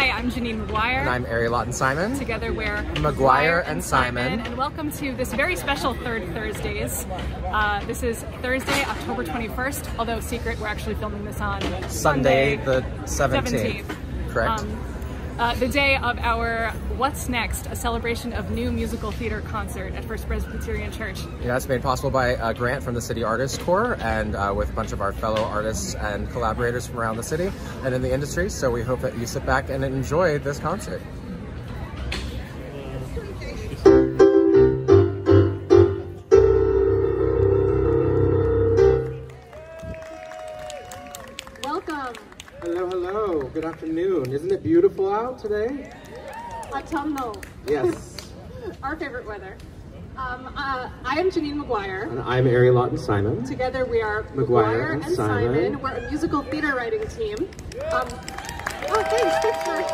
Hi, I'm Janine McGuire. And I'm Arri Simon. Together we're McGuire and Simon. And welcome to this very special Third Thursdays. This is Thursday, October 21st, although secret, we're actually filming this on Sunday the 17th. Correct. The day of our What's Next, a celebration of new musical theater concert at First Presbyterian Church. Yeah, it's made possible by a grant from the City Artists Corps and with a bunch of our fellow artists and collaborators from around the city and in the industry. So we hope that you sit back and enjoy this concert. Welcome. Hello, hello. Good afternoon. Isn't it beautiful out today? Autumnal. Yes. Our favorite weather. I am Janine McGuire. And I'm Arri Simon. Together we are McGuire and Simon. We're a musical theater writing team. Oh, thanks for a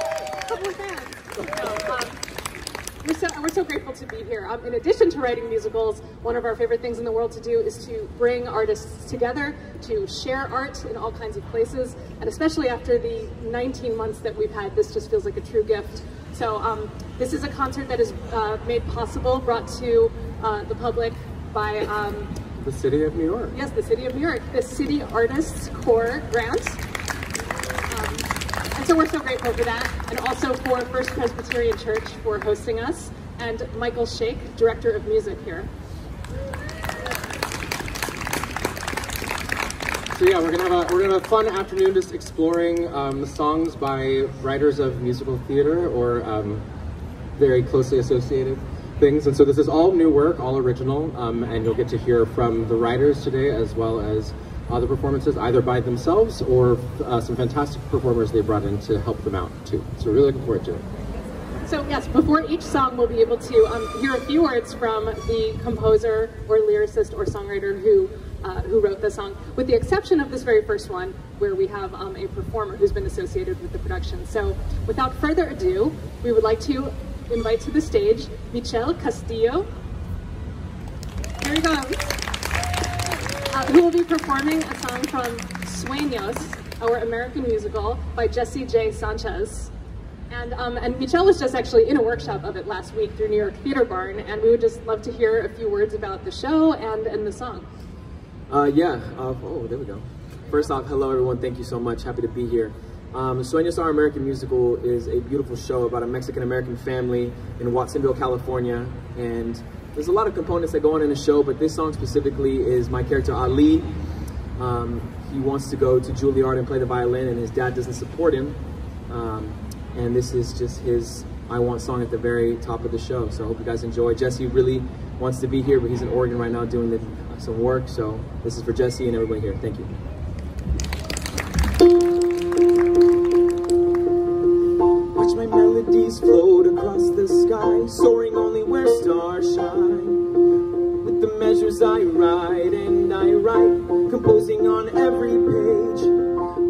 couple of fans. We're so grateful to be here. In addition to writing musicals, one of our favorite things in the world to do is to bring artists together, to share art in all kinds of places, and especially after the 19 months that we've had, this just feels like a true gift. So this is a concert that is made possible, brought to the public by the City of New York. Yes, the City of New York, the City Artists Corps grant. And so we're so grateful for that, and also for First Presbyterian Church for hosting us, and Michael Shake, Director of Music here. So yeah, we're gonna have a fun afternoon just exploring the songs by writers of musical theater or very closely associated things. And so this is all new work, all original, and you'll get to hear from the writers today as well as other performances, either by themselves or some fantastic performers they brought in to help them out too. So we're really looking forward to it. So yes, before each song we'll be able to hear a few words from the composer or lyricist or songwriter who wrote the song, with the exception of this very first one, where we have a performer who's been associated with the production. So without further ado, we would like to invite to the stage Michelle Castillo. Here he comes. Who will be performing a song from Sueños, our American musical, by Jesse J. Sanchez. And Michelle was just actually in a workshop of it last week through New York Theater Barn, and we would just love to hear a few words about the show and the song. Oh, there we go. First off, hello everyone, thank you so much, happy to be here. Sueños, our American musical, is a beautiful show about a Mexican-American family in Watsonville, California, and there's a lot of components that go on in the show, but this song specifically is my character Ali. He wants to go to Juilliard and play the violin, and his dad doesn't support him. And this is just his I Want song at the very top of the show. So I hope you guys enjoy. Jesse really wants to be here, but he's in Oregon right now doing some work. So this is for Jesse and everybody here. Thank you. Watch my melodies float across the sky, soaring only where stars shine. With the measures I write and I write, composing on every page.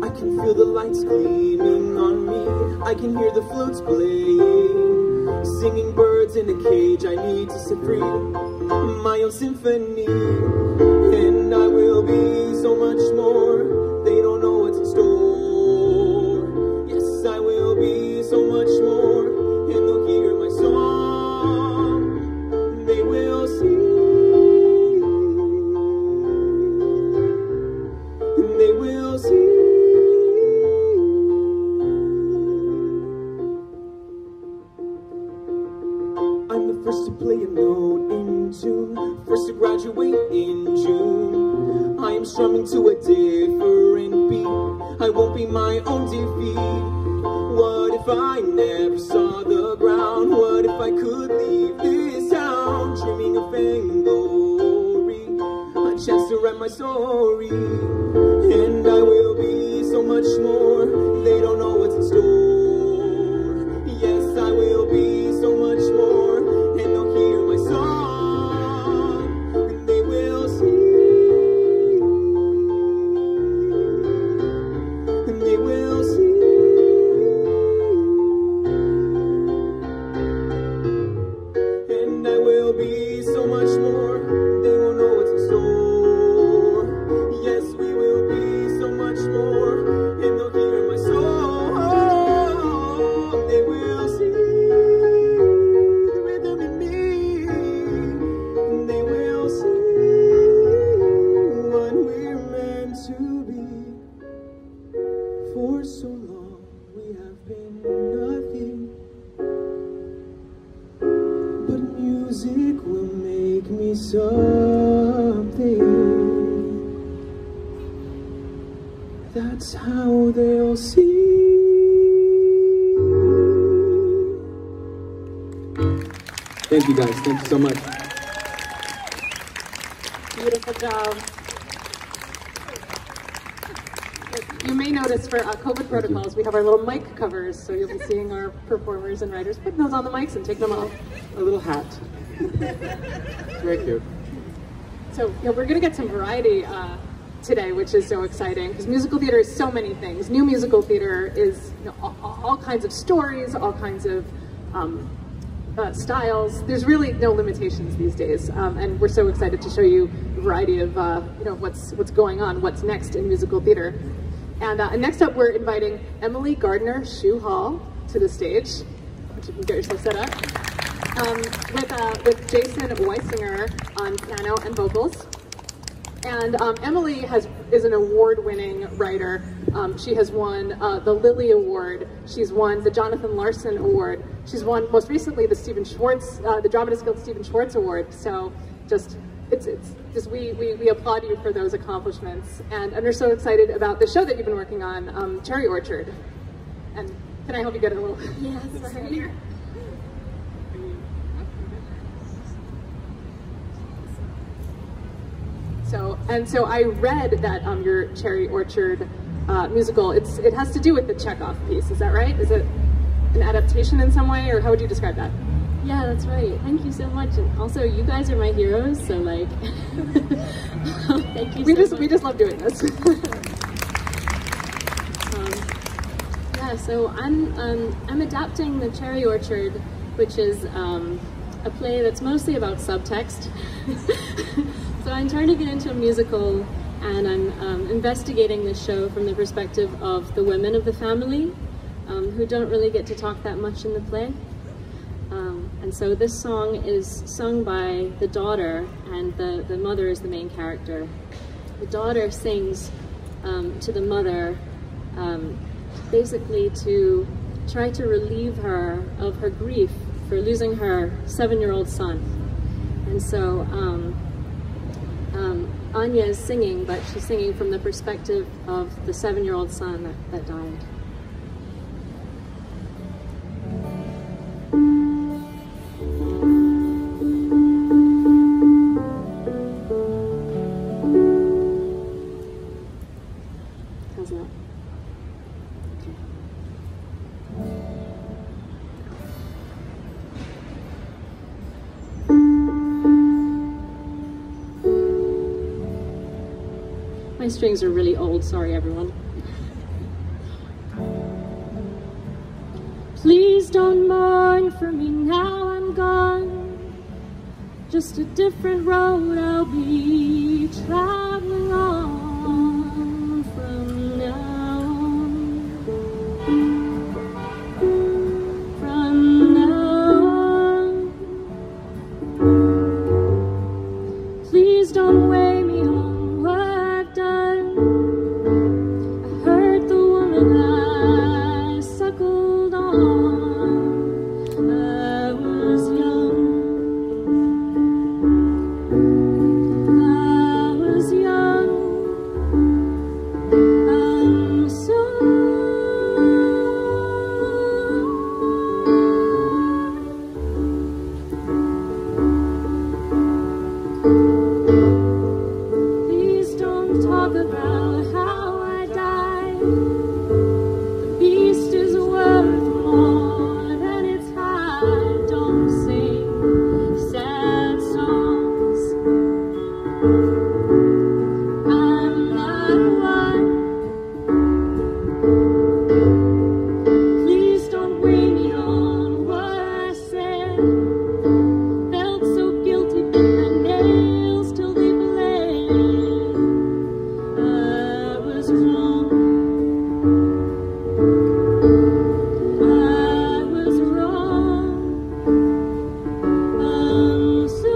I can feel the lights gleaming on me, I can hear the flutes playing, singing birds in a cage. I need to set free my own symphony, and I will be so much more. They don't know what's in store. Yes, I will be so much more, and they'll hear my song. They will see, and they will see. First to play a note in tune, first to graduate in June. I am strumming to a different beat, I won't be my own defeat. What if I never saw the ground? What if I could leave this town? Dreaming of fame and glory, a chance to write my story. And I will be so much more, they don't know what's in store. Yes, I will be so much more, and they'll hear my song, and they will see, and they will see, and I will be so much more, they won't know what's in store. Yes, we will be so much more, and they'll hear my something. That's how they'll see. Thank you guys, thank you so much. Beautiful job. You may notice for COVID protocols, we have our little mic covers, so you'll be seeing our performers and writers putting those on the mics and taking them off. A little hat. It's very cute. So yeah, we're going to get some variety today, which is so exciting, because musical theater is so many things. New musical theater is all kinds of stories, all kinds of styles. There's really no limitations these days, and we're so excited to show you a variety of what's going on, what's next in musical theater. And next up, we're inviting Emily Gardner Shoe Hall to the stage, which you can get yourself set up, with Jason Weisinger on piano and vocals. And Emily is an award-winning writer. She has won the Lilly Award. She's won the Jonathan Larson Award. She's won most recently the Stephen Schwartz, the Dramatists Guild Stephen Schwartz Award. So we applaud you for those accomplishments. And we're so excited about the show that you've been working on, Cherry Orchard. And can I help you get it a little? Yeah, sorry. So I read that your Cherry Orchard musical, it has to do with the Chekhov piece, is that right? Is it an adaptation in some way, or how would you describe that? Yeah, that's right. Thank you so much. And also, you guys are my heroes, so like, thank you so much. We just love doing this. Yeah, so I'm adapting the Cherry Orchard, which is a play that's mostly about subtext. So I'm turning it into a musical, and I'm investigating this show from the perspective of the women of the family, who don't really get to talk that much in the play. And so this song is sung by the daughter, and the mother is the main character. The daughter sings to the mother, basically to try to relieve her of her grief for losing her 7-year-old son. And so Anya is singing, but she's singing from the perspective of the 7-year-old son that died. How's that? Okay. My strings are really old, sorry everyone. Please don't mourn for me now I'm gone. Just a different road I'll be traveling on from now on. From now on. Please don't weigh me on what I've done. I heard the woman I suckled on. I was young. I was young. I'm so Please don't talk about how I died. The beast is worth more than its hide. Don't sing sad songs. I'm not one. Please don't weigh me on what I said. Felt so guilty, bit my nails till they bled. I was wrong. I was wrong. I'm so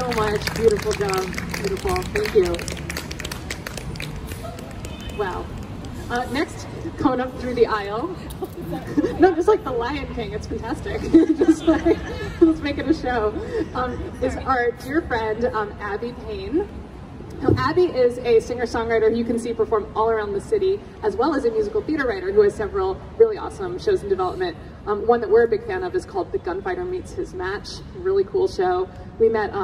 so much. Beautiful job. Beautiful. Thank you. Wow. Next, coming up through the aisle. No, just like the Lion King. It's fantastic. Just like, let's make it a show. Is our dear friend, Abby Payne. Now, Abby is a singer-songwriter who you can see perform all around the city, as well as a musical theater writer who has several really awesome shows in development. One that we're a big fan of is called The Gunfighter Meets His Match. Really cool show. We met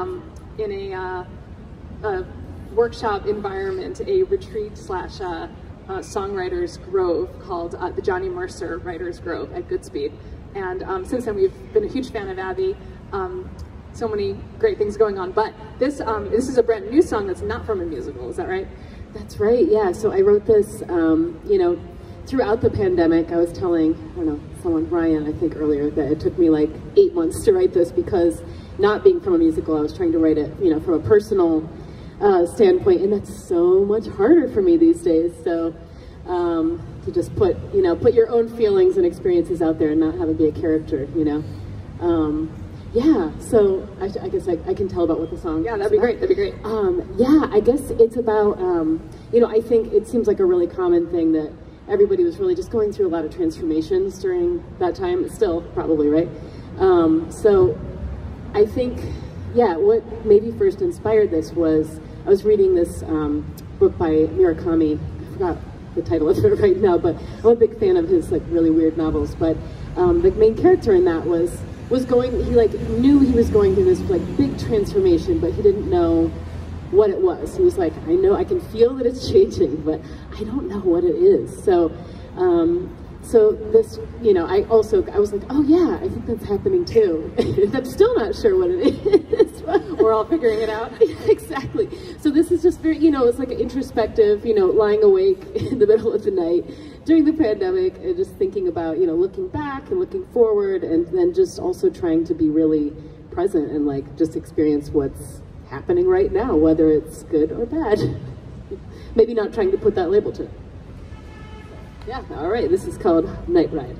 in a workshop environment, a retreat slash songwriters grove called the Johnny Mercer Writers Grove at Goodspeed. And since then, we've been a huge fan of Abby. So many great things going on, but this is a brand new song that's not from a musical, is that right? That's right, yeah. So I wrote this, you know, throughout the pandemic. I was telling, I don't know, someone, Ryan, I think earlier, that it took me like 8 months to write this because not being from a musical, I was trying to write it, you know, from a personal standpoint, and that's so much harder for me these days. So to just put your own feelings and experiences out there and not have it be a character, you know. Yeah, so I guess I can tell about what the song is. Yeah, that'd be great, that'd be great. Yeah, I guess it's about, you know, I think it seems like a really common thing that everybody was really just going through a lot of transformations during that time, still probably, right? So I think, yeah, what maybe first inspired this was, I was reading this book by Murakami. I forgot the title of it right now, but I'm a big fan of his like really weird novels, but the main character in that was going, he like knew he was going through this like big transformation, but he didn't know what it was. He was like, I know, I can feel that it's changing, but I don't know what it is. So, so this, you know, I was like, oh yeah, I think that's happening too. I'm still not sure what it is. We're all figuring it out. Exactly. So this is just very, you know, it's like an introspective, you know, lying awake in the middle of the night during the pandemic and just thinking about, you know, looking back and looking forward, and then just also trying to be really present and like just experience what's happening right now, whether it's good or bad. Maybe not trying to put that label to it. Yeah, all right, this is called Night Ride.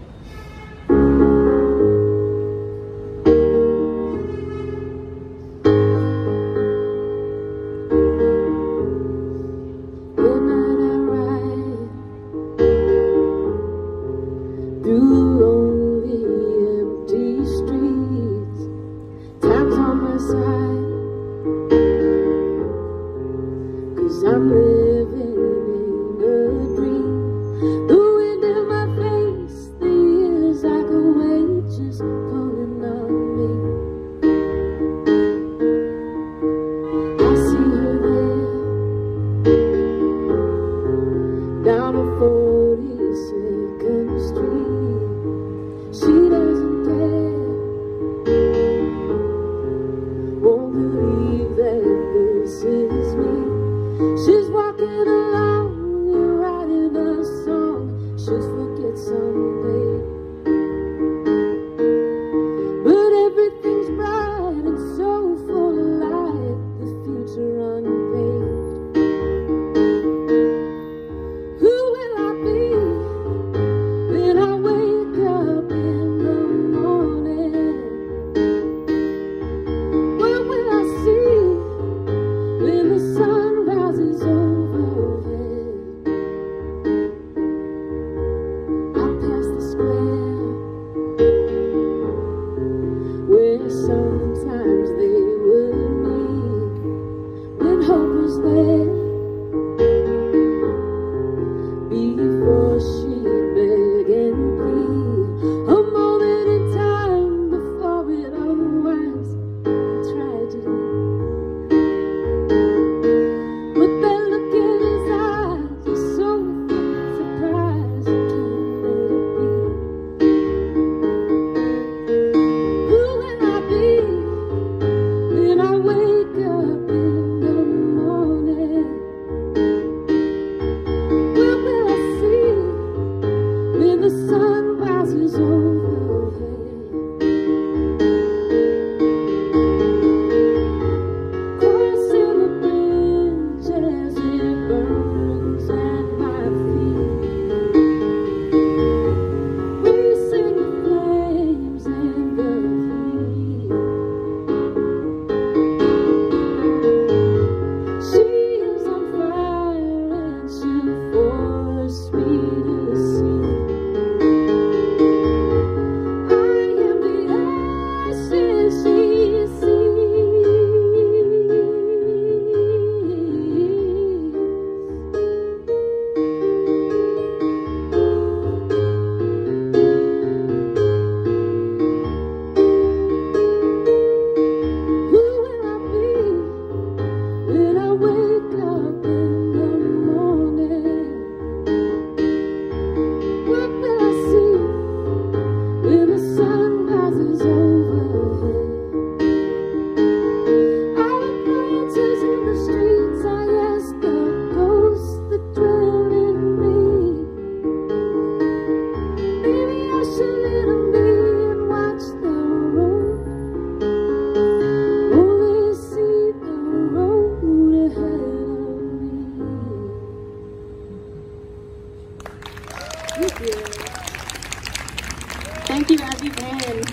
Thank you, Payne.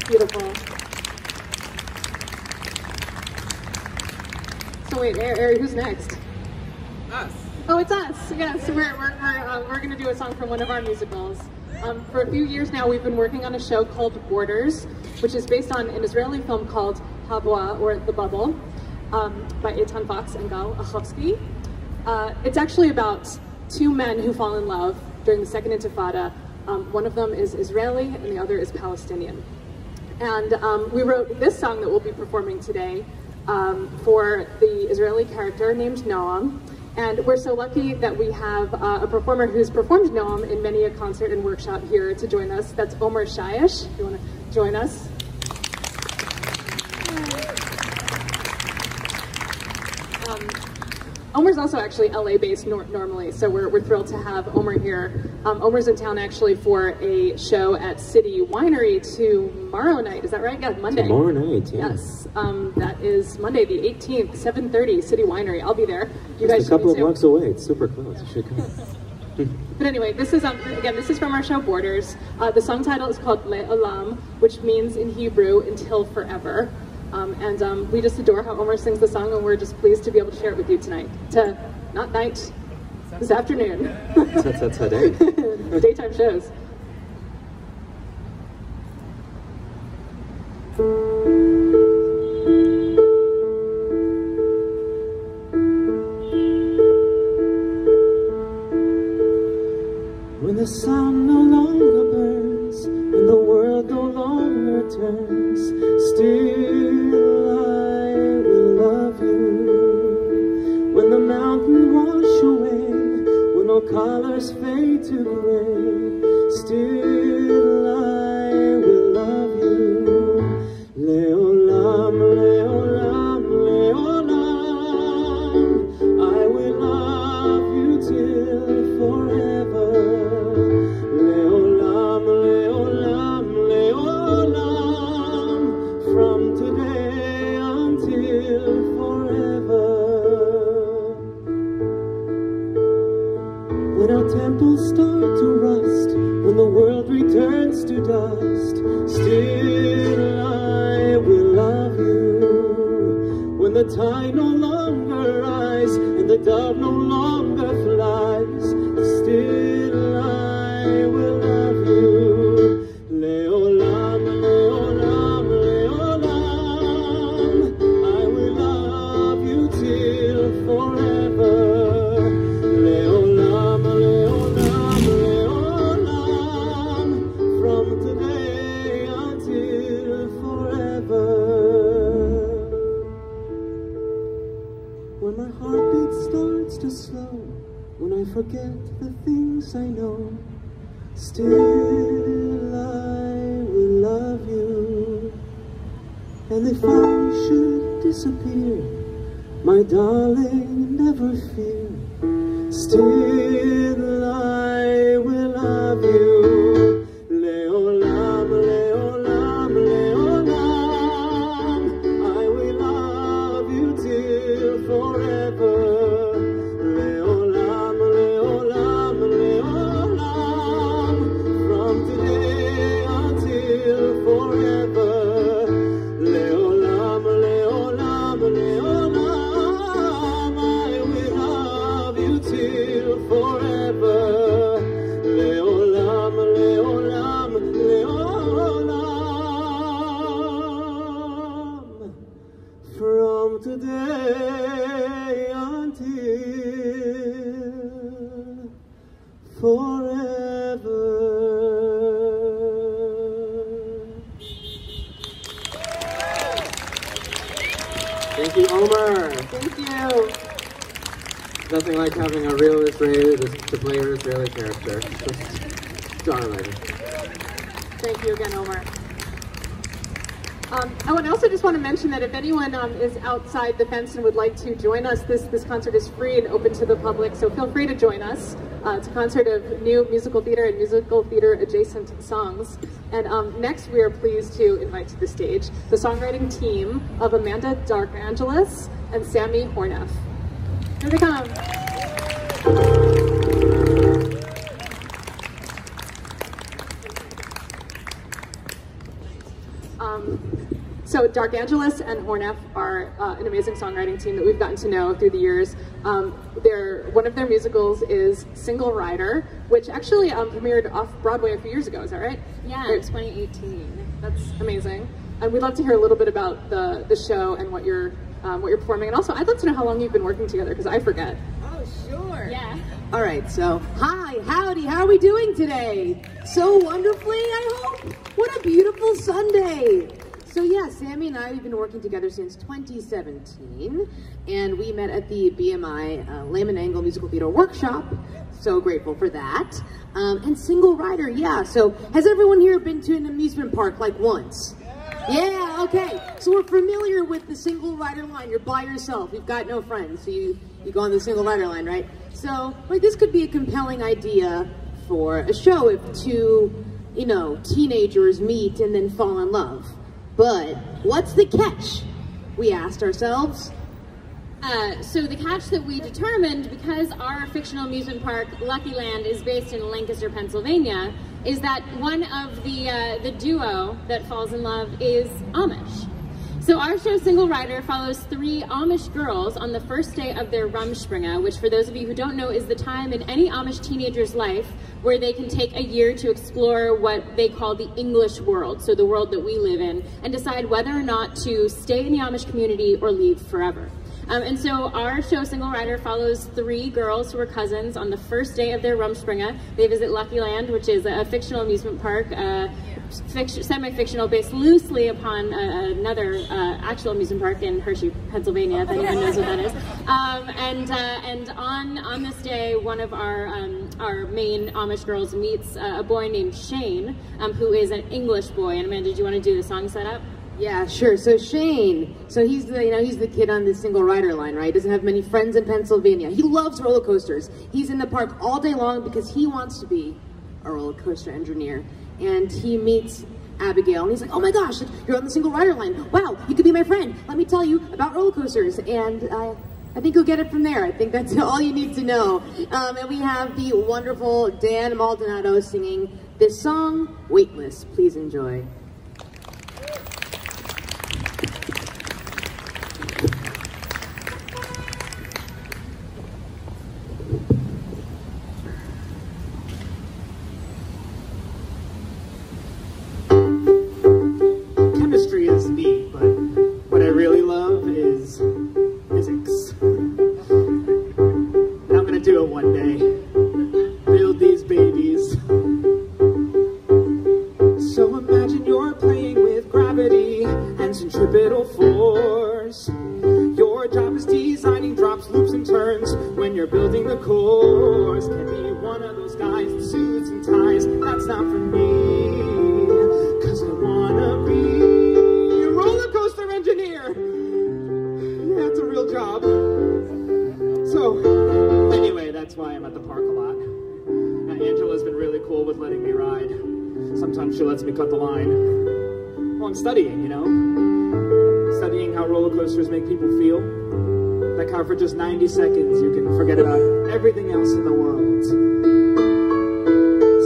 Beautiful. So wait, Arri, who's next? Us. Oh, it's us. Yes, we're going to do a song from one of our musicals. For a few years now, we've been working on a show called Borders, which is based on an Israeli film called Habwa, or The Bubble, by Eitan Fox and Gal Achovsky. It's actually about two men who fall in love during the Second Intifada. One of them is Israeli and the other is Palestinian. And we wrote this song that we'll be performing today for the Israeli character named Noam. And we're so lucky that we have a performer who's performed Noam in many a concert and workshop here to join us. That's Omer Shayesh, if you want to join us. Omer's also actually LA-based normally, so we're thrilled to have Omer here. Omer's in town actually for a show at City Winery tomorrow night. Is that right? Yeah, Monday. Tomorrow night, yeah. Yes, that is Monday the 18th, 7:30, City Winery. I'll be there. You guys Just a couple of should be too. blocks away. It's super close. You should come. But anyway, this is again, this is from our show Borders. The song title is called Le'olam, which means in Hebrew "until forever." We just adore how Omer sings the song, and we're just pleased to be able to share it with you tonight. Not night, this afternoon. That's today. Daytime shows. When the sun no longer burns, and the world no longer turns, still I will love you. When the mountain wash away, when all colors fade to gray, still I will love you. Le'olam, le'olam, le'olam, I will love you till forever. Le'olam, le'olam, le'olam, from today until forever. When our temples start to rust, when the world returns to dust, still I will love you. When the tide no longer rises and the dove no longer flies, still I will love you. Le'olam, le'olam, le'olam, I will love you till forever. Le'olam, le'olam, le'olam, from today until forever. When my heartbeat starts to slow, when I forget the things I know, still I will love you. And if I should disappear, my darling, never fear, still I will love you. Le'olam, le'olam, le'olam, I will love you till forever. Le'olam, le'olam, le'olam, from today until forever. Le'olam, le'olam, le'olam, I will love you till forever. Le'olam, le'olam, le'olam, from today until forever. Thank you, Omer. Thank you. Nothing like having a real Israeli to play your Israeli character. Just darling. Thank you again, Omer. I also just want to mention that if anyone is outside the fence and would like to join us, this concert is free and open to the public, so feel free to join us. It's a concert of new musical theater and musical theater adjacent songs. And next we are pleased to invite to the stage the songwriting team of Amanda Darkangelis and Sami Horneff. Here they come. So Darkangelis and Horneff are an amazing songwriting team that we've gotten to know through the years. One of their musicals is Single Rider, which actually premiered off-Broadway a few years ago, is that right? Yeah, in 2018. That's amazing. And we'd love to hear a little bit about the show and what you're performing. And also, I'd love to know how long you've been working together, because I forget. Oh, sure. Yeah. All right, so, hi, howdy, how are we doing today? So wonderfully, I hope? What a beautiful Sunday. So yeah, Sami and I, we've been working together since 2017, and we met at the BMI Layman Angle Musical Theater Workshop. So grateful for that. And Single Rider, yeah. So has everyone here been to an amusement park like once? Yeah, okay. So we're familiar with the Single Rider line. You're by yourself. You've got no friends. So you go on the Single Rider line, right? So like this could be a compelling idea for a show if two, teenagers meet and then fall in love. But what's the catch? We asked ourselves. So the catch that we determined, because our fictional amusement park, Lucky Land, is based in Lancaster, Pennsylvania, is that one of the duo that falls in love is Amish. So our show, Single Rider, follows 3 Amish girls on the first day of their Rumspringa, which for those of you who don't know is the time in any Amish teenager's life where they can take a year to explore what they call the English world, so the world that we live in, and decide whether or not to stay in the Amish community or leave forever. And so our show, Single Rider, follows 3 girls who are cousins on the first day of their Rumspringa. They visit Lucky Land, which is a fictional amusement park, semi-fictional, based loosely upon another actual amusement park in Hershey, Pennsylvania, if anyone knows what that is. And on this day, one of our main Amish girls meets a boy named Shane, who is an English boy. And Amanda, do you want to do the song setup? Yeah, sure. So Shane, he's the kid on the Single Rider line, right? Doesn't have many friends in Pennsylvania. He loves roller coasters. He's in the park all day long because he wants to be a roller coaster engineer. And he meets Abigail, and he's like, oh my gosh, you're on the Single Rider line. Wow, you could be my friend. Let me tell you about roller coasters. And I think you'll get it from there. I think that's all you need to know. And we have the wonderful Dan Maldonado singing this song, Weightless. Please enjoy. Chemistry is neat, but what I really love is physics. And I'm gonna do it one day. Build these babies. So imagine you're playing with gravity and centripetal force. Your job is designing drops, loops, and turns when you're building the course. Can't be one of those guys in suits and ties. That's not for me. 'Cause I wanna be a roller coaster engineer. Yeah, it's a real job. So, anyway, that's why I'm at the park a lot. Now, Angela's been really cool with letting me ride. Sometimes she lets me cut the line. Well, I'm studying, Studying how roller coasters make people feel. Like how for just 90 seconds you can forget about everything else in the world.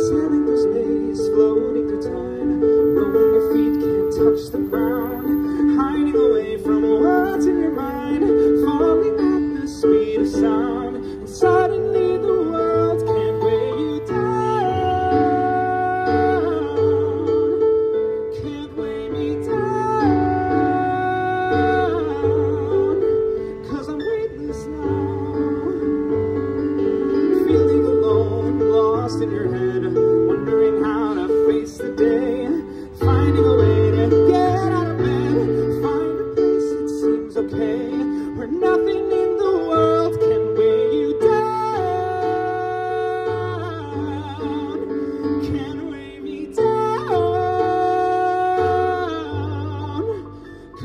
Sailing through space, floating through time, knowing your feet can't touch the ground, hiding away from what's in your mind, falling at the speed of sound, and suddenly the world can't weigh you down. Can't weigh me down. 'Cause I'm weightless now. Feeling alone.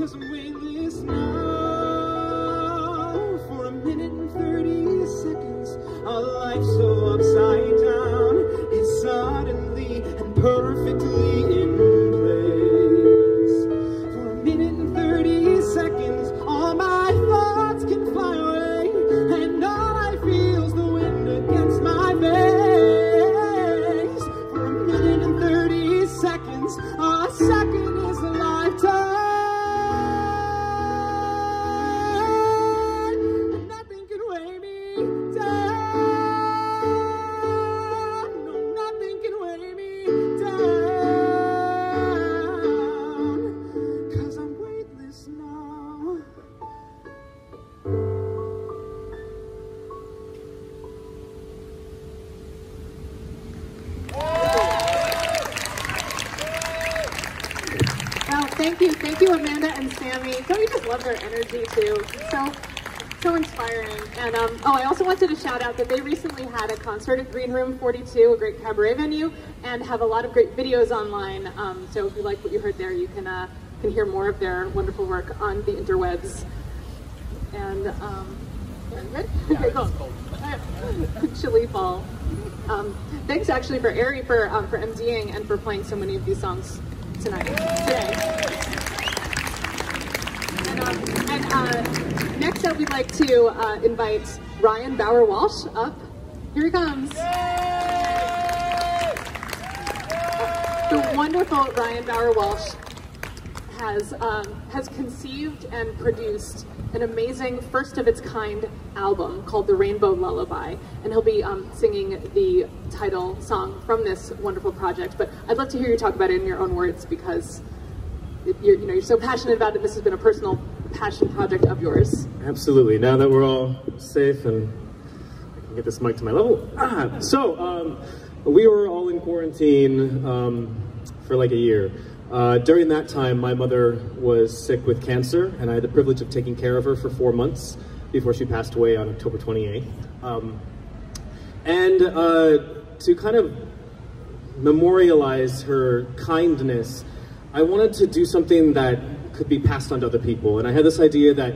'cause I'm weightless now. For a minute and 30 seconds, a life so upside down is suddenly and perfectly in place. For a minute and 30 seconds, all my thoughts can fly away, and all I feel is the wind against my face. For a minute and 30 seconds, a second is a lifetime. And nothing can weigh me down. No, nothing can weigh me down. 'Cause I'm weightless now. Well, thank you, Amanda and Sami. Don't you just love their energy too? So inspiring. And I also wanted to shout out that they recently had a concert at Green Room 42, a great cabaret venue, and have a lot of great videos online. So if you like what you heard there, you can hear more of their wonderful work on the interwebs. And good? Okay, cool. Chilly fall. Thanks actually for Arri for MDing and for playing so many of these songs today. And next up, we'd like to invite Ryan Bauer-Walsh up. Here he comes. The wonderful Ryan Bauer-Walsh has conceived and produced an amazing first-of-its-kind album called The Rainbow Lullaby, and he'll be singing the title song from this wonderful project. But I'd love to hear you talk about it in your own words, because you're so passionate about it. This has been a personal passion project of yours. Absolutely. Now that we're all safe and I can get this mic to my level. We were all in quarantine for like a year. During that time, my mother was sick with cancer, and I had the privilege of taking care of her for 4 months before she passed away on October 28th. To kind of memorialize her kindness, I wanted to do something that could be passed on to other people, and I had this idea that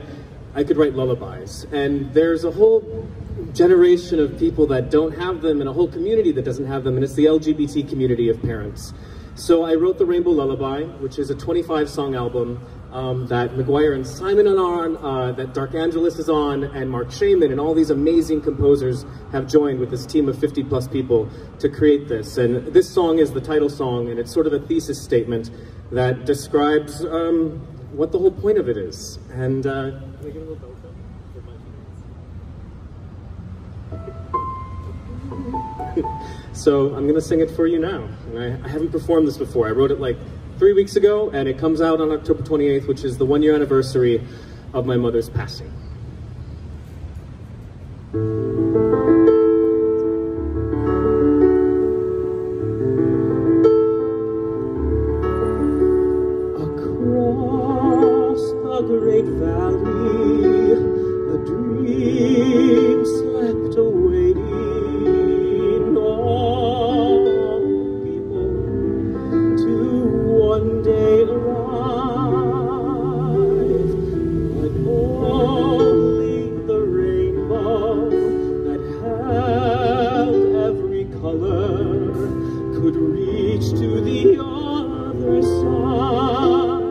I could write lullabies. And there's a whole generation of people that don't have them, and a whole community that doesn't have them, and it's the LGBT community of parents. So I wrote The Rainbow Lullaby, which is a 25-song album that McGuire and Simon are on, that Dark Angelus is on, and Mark Shaman, and all these amazing composers have joined with this team of 50-plus people to create this. And this song is the title song, and it's sort of a thesis statement that describes what the whole point of it is. And can I get a little belly tone for my So I'm gonna sing it for you now. And I haven't performed this before. I wrote it like 3 weeks ago, and it comes out on October 28th, which is the 1-year anniversary of my mother's passing. Across the great valley, a dream slept awaiting all people to one day arrive, but only the rainbow that held every color could reach to the other side.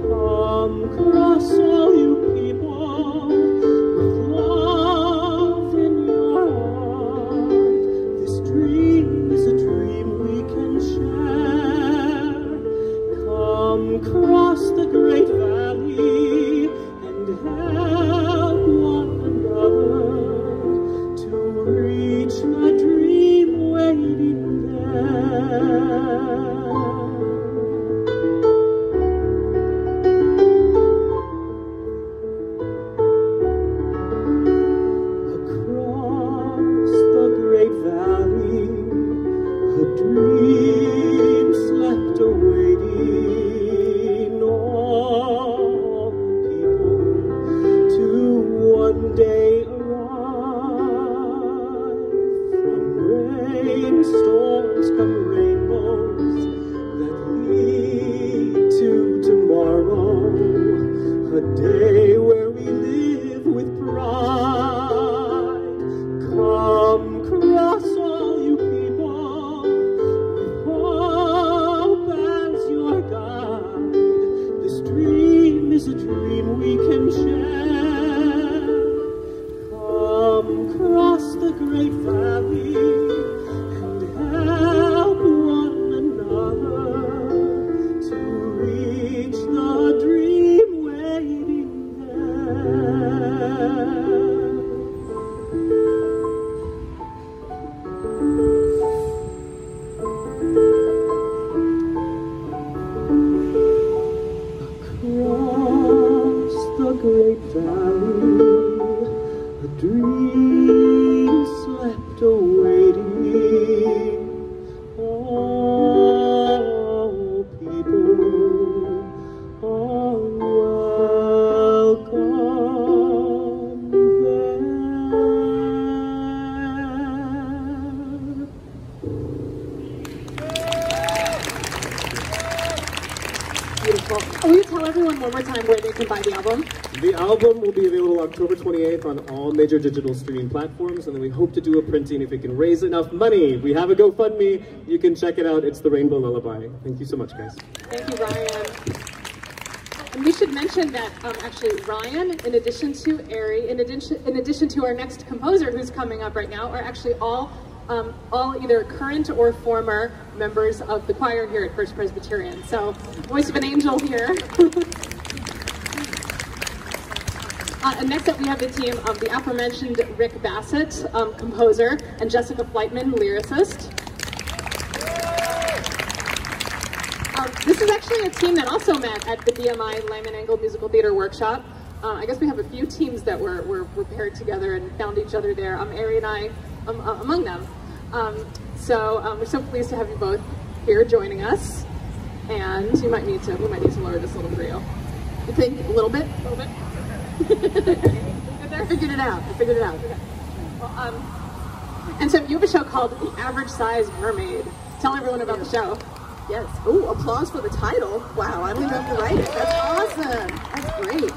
Come cross all you people with love in your heart. This dream is a dream we can share. Come cross the great valley and help one another to reach the dream waiting there. Dream slept awaiting all people is a dream we can share. Come cross the great valley and help one another to reach the dream waiting there. Great valley, a dream slept awaiting. All people are welcome there. Beautiful. Will you tell everyone one more time where they can buy the album? The album will be available October 28th on all major digital streaming platforms, and then we hope to do a printing if we can raise enough money. We have a GoFundMe. You can check it out. It's The Rainbow Lullaby. Thank you so much, guys. Thank you, Ryan. And we should mention that actually Ryan, in addition to Arri, in addition to our next composer who's coming up right now, are actually all either current or former members of the choir here at First Presbyterian. So, voice of an angel here. And next up we have the team of the aforementioned Rick Bassett, composer, and Jessica Fleitman, lyricist. This is actually a team that also met at the BMI Lyman Angle Musical Theater Workshop. I guess we have a few teams that were paired together and found each other there. Arri and I among them. So we're so pleased to have you both here joining us. And we might need to lower this a little for you. You think a little bit? A little bit? I figured it out. Okay. Well, and so you have a show called The Average Size Mermaid. Tell everyone about the show. Yes. Oh, applause for the title. Wow, I don't even have to write it. That's awesome. That's great.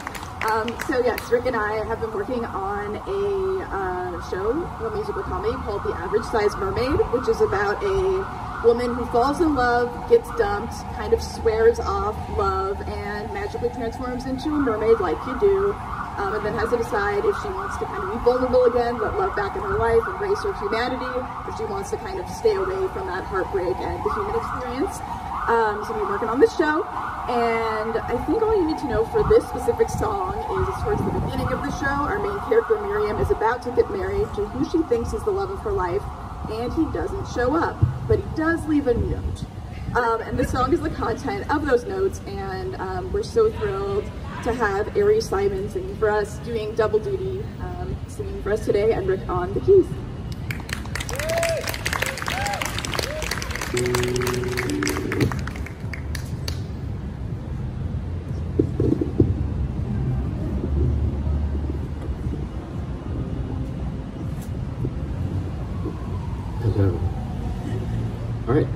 So yes, Rick and I have been working on a show, a musical comedy called The Average Size Mermaid, which is about a woman who falls in love, gets dumped, kind of swears off love, and magically transforms into a mermaid like you do, and then has to decide if she wants to kind of be vulnerable again, let love back in her life, embrace her humanity, if she wants to kind of stay away from that heartbreak and the human experience. So we're working on this show, and I think all you need to know for this specific song is towards the beginning of the show, our main character Miriam is about to get married to who she thinks is the love of her life, and he doesn't show up, but he does leave a note. And the song is the content of those notes, and we're so thrilled to have Arri Simon singing for us, doing double duty, singing for us today, and Rick on the keys. Hello. All right.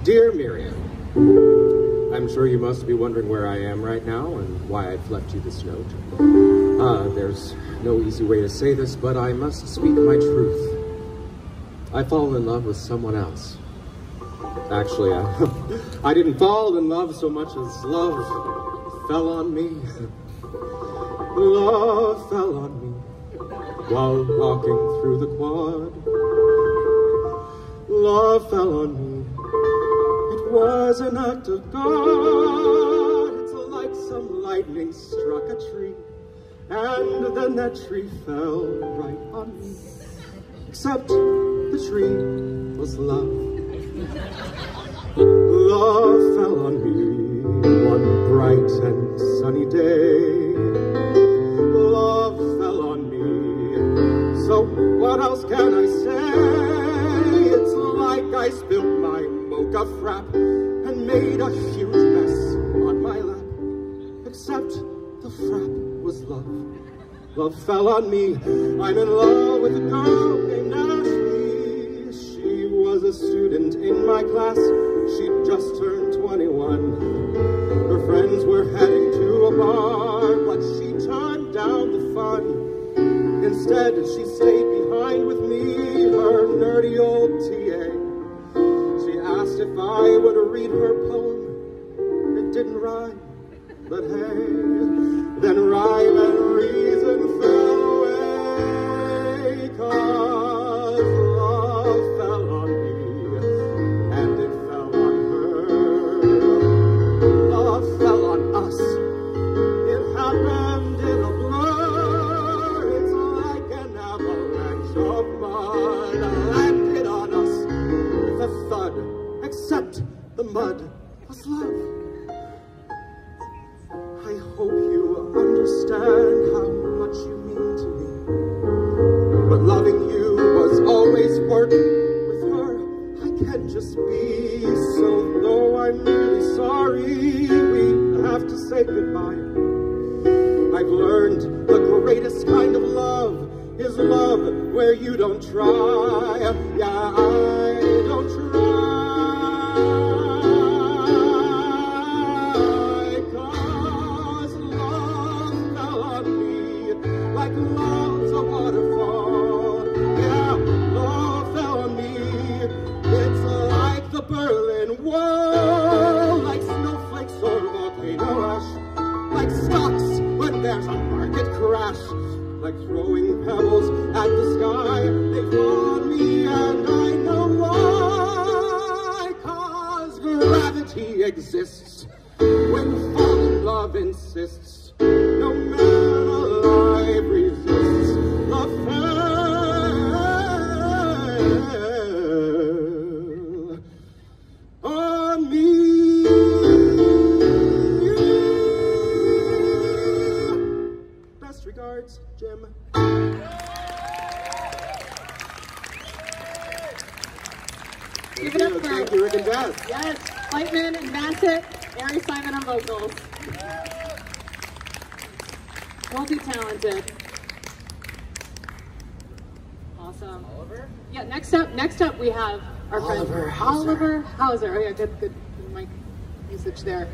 Dear Miriam, I'm sure you must be wondering where I am right now and why I've left you this note. There's no easy way to say this, but I must speak my truth. I fall in love with someone else. Actually, I didn't fall in love so much as love fell on me. Love fell on me while walking through the quad. Love fell on me. It was an act of God. It's like some lightning struck a tree, and then that tree fell right on me. Except the tree was love. Love fell on me one bright and sunny day. Love fell on me. So what else can I say? It's like I spilled my mocha frap and made a huge mess on my lap. Except the frap was love. Love fell on me. I'm in love with a girl named Ashley. She was a student in my class. She'd just turned 21. Her friends were heading to a bar, but she turned down the fun. Instead, she stayed behind with me, her nerdy old TA. She asked if I would read her poem didn't rhyme, but hey, then rhyme and reason fell away, 'cause love fell on me, and it fell on her. Love fell on us, it happened in a blur. It's like an avalanche of mud landed on us with a thud, except the mud was love. I hope you understand how much you mean to me, but loving you was always work. With her, I can't just be. So though I'm really sorry we have to say goodbye, I've learned the greatest kind of love is love where you don't try. Yeah, I don't try. 'Cause love fell on me like love's a waterfall. Yeah, love fell on me. It's like the Berlin Wall, like snowflakes or volcano ash, like stocks when there's a market crash, like throwing pebbles at the sky. They've drawn me and I know why. 'Cause gravity exists when falling love insists. No man alive resists. Love fell on me. Best regards, Jim. Give it up for, Thank you, Rick and Jazz. yes, Fleitman and Bassett, Arri Simon on vocals. Multi-talented. Awesome. Oliver? Yeah, next up we have our friend Oliver Hauser. Oh yeah, good mic usage there.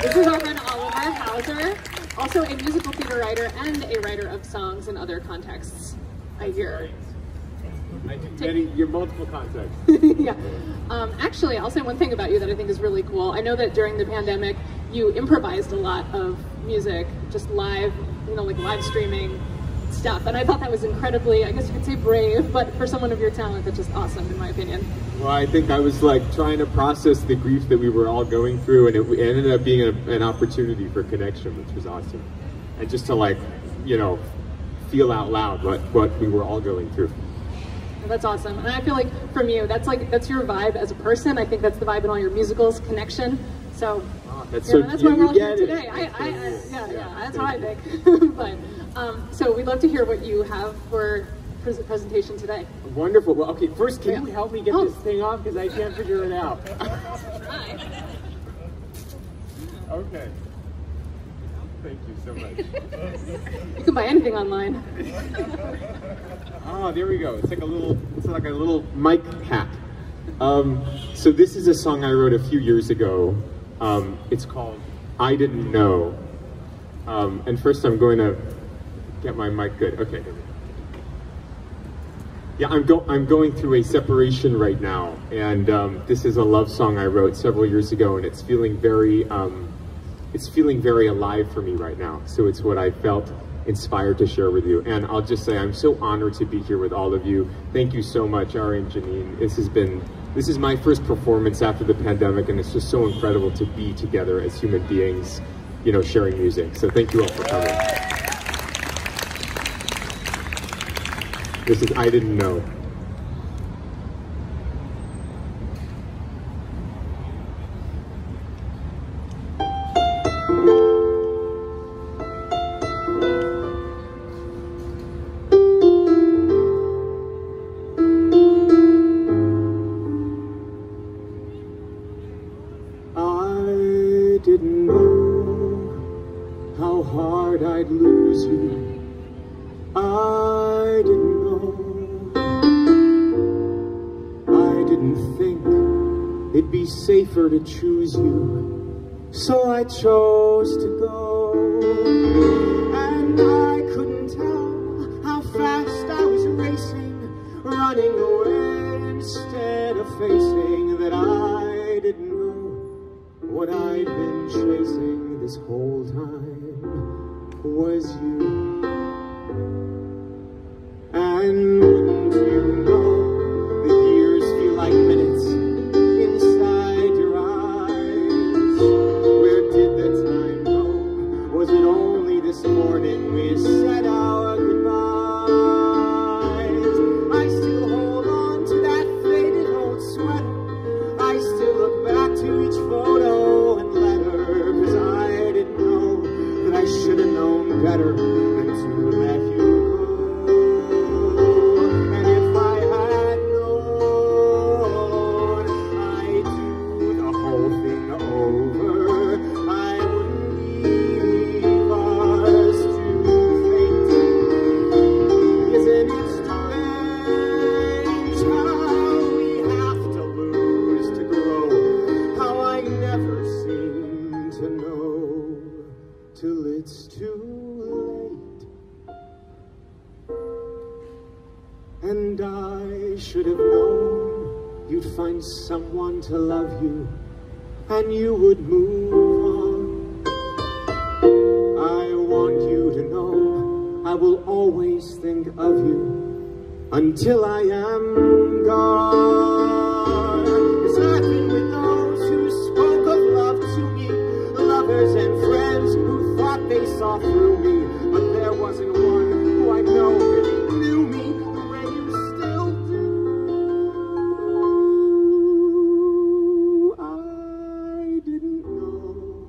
This is our friend Oliver Hauser, also a musical theater writer and a writer of songs in other contexts, I hear. I do your multiple contexts. Yeah. Actually, I'll say one thing about you that I think is really cool. I know that during the pandemic, you improvised a lot of music, just live, like live streaming stuff. And I thought that was incredibly, I guess you could say brave, but for someone of your talent, that's just awesome, in my opinion. Well, I think I was like trying to process the grief that we were all going through, and it ended up being an opportunity for connection, which was awesome. And just to feel out loud what we were all going through. That's awesome. And I feel like from you, that's your vibe as a person. I think that's the vibe in all your musicals, connection. So that's why we're all here today. That's how I think. But so we'd love to hear what you have for the presentation today. Wonderful. Well, okay, first, can you help me get this thing off? Because I can't figure it out. Okay. Thank you so much. You can buy anything online. Oh, there we go. It's like a little mic hat. So this is a song I wrote a few years ago. It's called "I Didn't Know." And first, I'm going to get my mic good. Okay. Yeah, I'm going through a separation right now, and this is a love song I wrote several years ago, and it's feeling very alive for me right now. So it's what I felt inspired to share with you. And I'll just say I'm so honored to be here with all of you. Thank you so much, Arri and Janine. This is my first performance after the pandemic, and it's just so incredible to be together as human beings, sharing music. So thank you all for coming. This is "I Didn't Know." Safer to choose you, so I chose to go. And I couldn't tell how fast I was racing, running away instead of facing that I didn't know. what I'd been chasing this whole time was you. And wouldn't you know, the years feel like minutes inside your eyes. Where did the time go? Was it only this morning we said our goodbyes? I still hold on to that faded old sweater. I still look back to each photo and letter, 'cause I didn't know that I should have known better than to let you go. And if I had known I'd do the whole thing over, I wouldn't leave us to fate. Isn't it strange how we have to lose to grow? How I never seem to know till it's too late. And I should have known you'd find someone to love you, and you would move on. I want you to know I will always think of you until I am gone. 'Cause I've been with those who spoke of love to me, lovers and friends who thought they saw through me, but there wasn't one who I know really knew me the way you still do. I didn't know,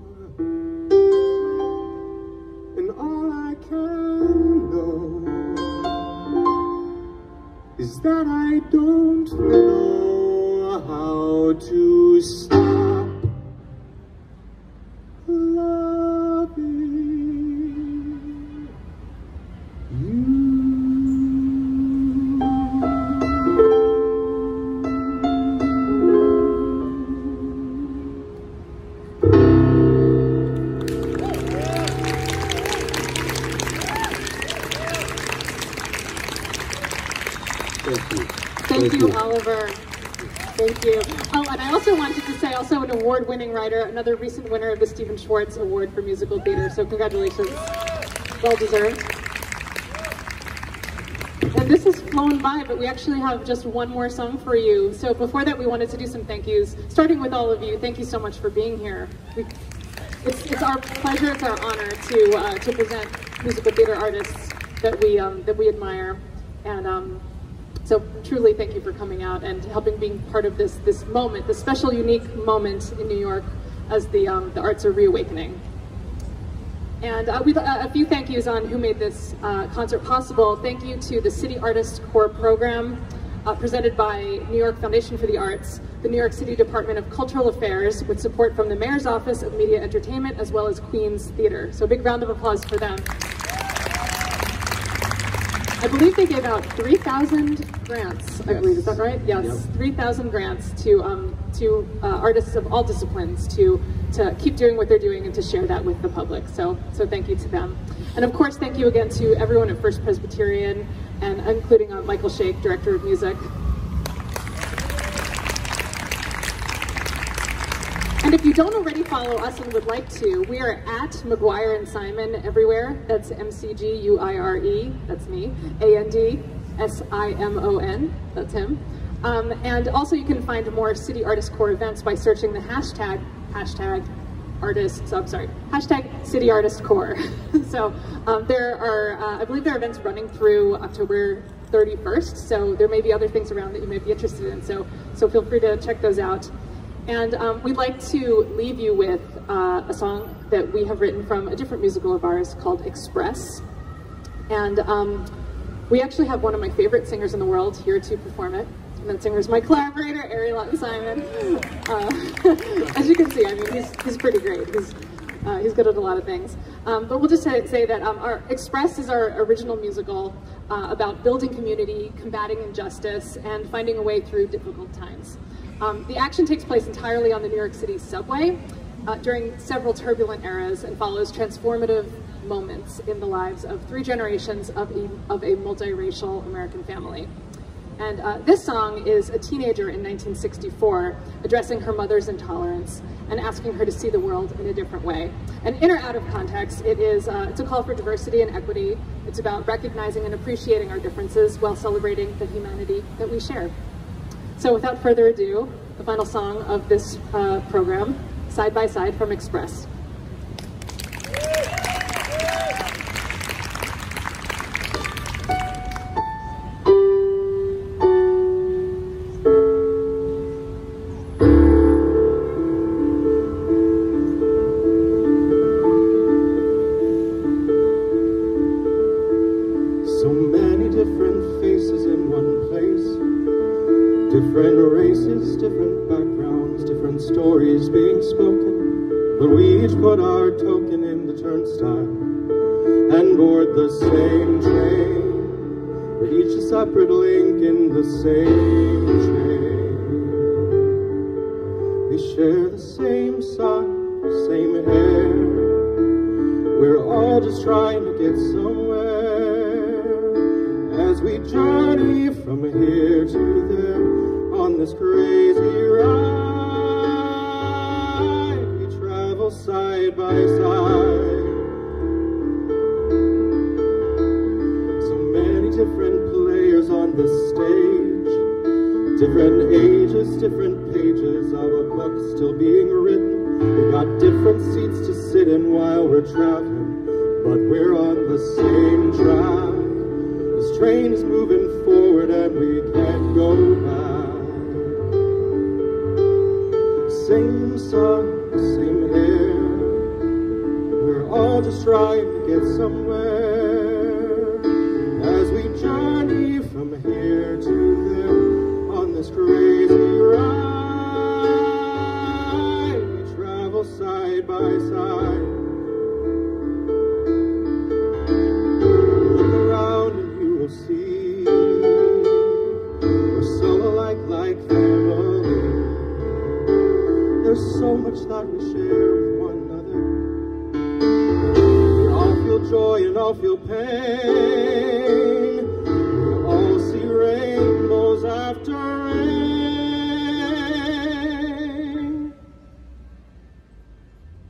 and all I can know is that I don't know how to stop loving you. Thank you, Oliver. Thank you. Oh, and I also wanted to say, also an award-winning writer, another recent winner of the Stephen Schwartz Award for Musical Theater. So congratulations. Well deserved. And this has flown by, but we actually have just one more song for you. So before that, we wanted to do some thank yous, starting with all of you. Thank you so much for being here. It's our pleasure, it's our honor to present musical theater artists that we admire. And so truly thank you for coming out and helping being part of this moment, this special, unique moment in New York as the arts are reawakening. And we've a few thank yous on who made this concert possible. Thank you to the City Artist Corps program presented by New York Foundation for the Arts, the New York City Department of Cultural Affairs, with support from the Mayor's Office of Media Entertainment, as well as Queen's Theater. So a big round of applause for them. I believe they gave out 3,000 grants, I believe, is that right? Yes, yep. 3,000 grants to artists of all disciplines to keep doing what they're doing and to share that with the public. So thank you to them. And of course, thank you again to everyone at First Presbyterian, and including Michael Shake, Director of Music. And if you don't already follow us and would like to, we are at McGuire and Simon everywhere. That's MCGUIRE, that's me, ANDSIMON, that's him. And also you can find more City Artist Corps events by searching the hashtag City Artist Corps. So there are, I believe there are events running through October 31st, so there may be other things around that you may be interested in, so feel free to check those out. And we'd like to leave you with a song that we have written from a different musical of ours called Express. And we actually have one of my favorite singers in the world here to perform it. And that singer is my collaborator, Arri Simon. As you can see, I mean, he's pretty great. He's good at a lot of things. But we'll just say that our Express is our original musical about building community, combating injustice, and finding a way through difficult times. The action takes place entirely on the New York City subway during several turbulent eras and follows transformative moments in the lives of 3 generations of a multiracial American family. And this song is a teenager in 1964 addressing her mother's intolerance and asking her to see the world in a different way. And in or out of context, it's a call for diversity and equity. It's about recognizing and appreciating our differences while celebrating the humanity that we share. So without further ado, the final song of this program, Side by Side from Express. Stories being spoken, but we each put our token in the turnstile and board the same train. We're each a separate link in the same chain. We share the same sun, same air. We're all just trying to get somewhere as we journey from here to there on this crazy ride. Side by side, so many different players on the stage, different ages, different pages of a book still being written. We got different seats to sit in while we're traveling, but we're on the same track. This train is moving forward and we can't go back. Same song, same air. We're all just trying to get somewhere as we journey from here to there on this crazy ride. We travel side by side. Look around and you will see we're so alike like family. There's so much that we share with one another. We all feel joy and all feel pain. We all see rainbows after rain.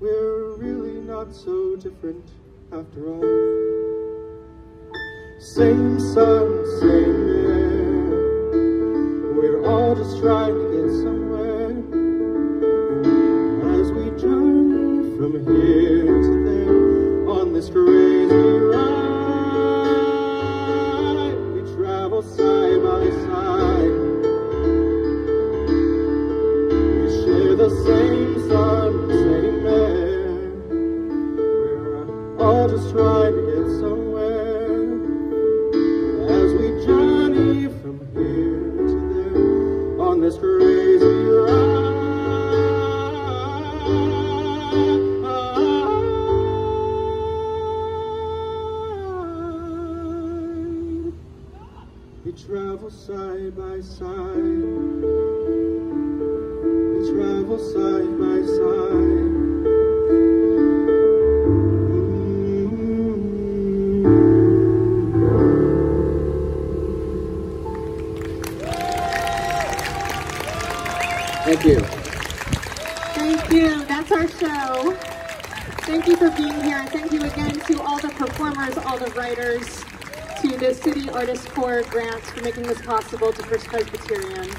We're really not so different after all. Same sun, same air. We're all just trying to get somewhere. From here to there on this crazy ride, we travel side by side. We share the same sun, same air. We're all just trying to get somewhere as we journey from here to there on this crazy ride. Travel side by side. We travel side by side. Thank you. Thank you. That's our show. Thank you for being here. And thank you again to all the performers, all the writers, to the City Artist Corps grant for making this possible, to First Presbyterian.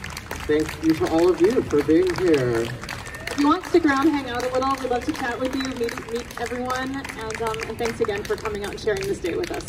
Thank you to all of you for being here. If you want to stick around, hang out a little, we'd love to chat with you, meet everyone, and thanks again for coming out and sharing this day with us.